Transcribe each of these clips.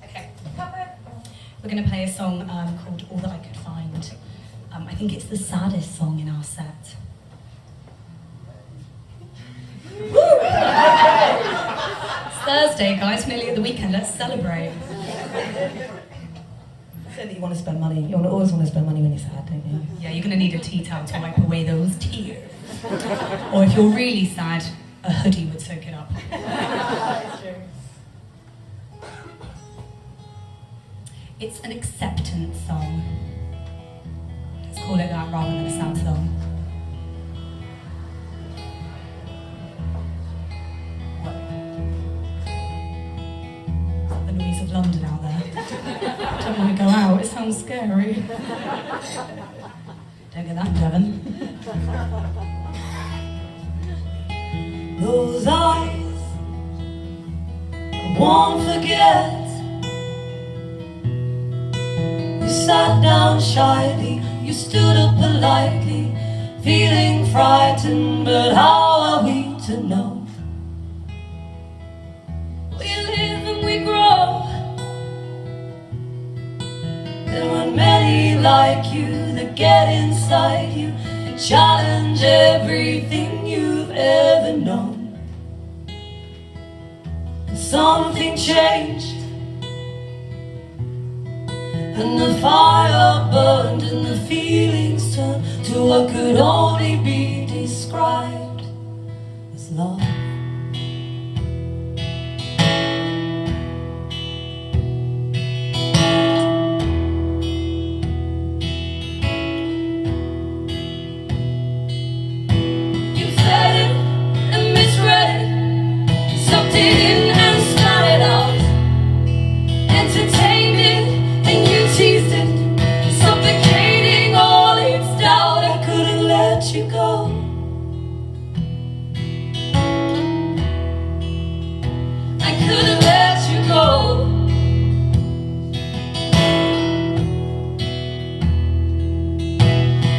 Okay. We're going to play a song called All That I Could Find. I think it's the saddest song in our set. It's Thursday, guys, nearly at the weekend. Let's celebrate. Say that you want to spend money. You always want to spend money when you're sad, don't you? Yeah, you're going to need a tea towel to wipe away those tears. Or if you're really sad, a hoodie would soak it up. That's true. It's an acceptance song. Let's call it that rather than a sad song. Is that the noise of London out there? I don't want to go out, it sounds scary. Don't get that in Devon. Those eyes I won't forget. You sat down shyly, you stood up politely, feeling frightened, but how are we to know? We live and we grow. There weren't many like you that get inside you and challenge everything you've ever known. And something changed, and the fire burned and the feelings turned to what could only be described as love. You said it and misread it, sucked it in and spat it out, entertained it and you teased it, suffocating all its doubt. I couldn't let you go. I couldn't let you go.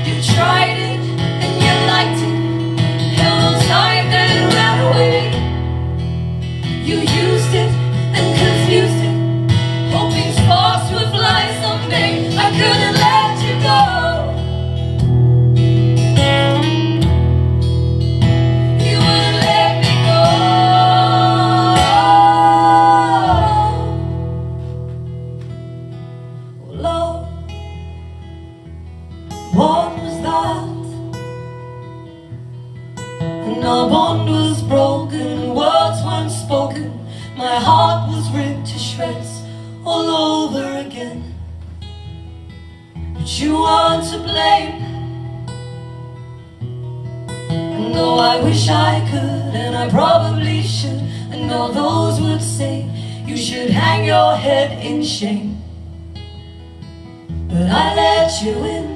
You tried it and you liked it, held on tight then ran away. You used it and confused it, hoping sparks would fly someday. I couldn't let you go. You wouldn't let me go. Love, what was that? And our bond was broken, words weren't spoken, my heart was ripped to shreds all over again. But you weren't to blame, and though I wish I could, and I probably should, and all those would say you should hang your head in shame, but I let you in.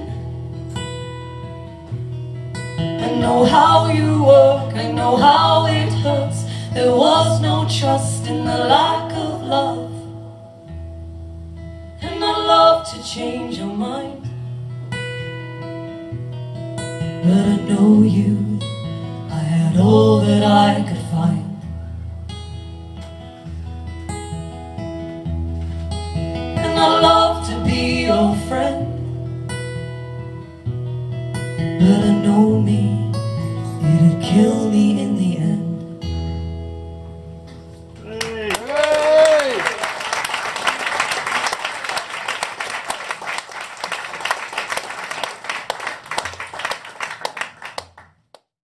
I know how you work, I know how it hurts. There was no trust in the lack of love, and I'd love to change your mind, but I know you, I had all that I could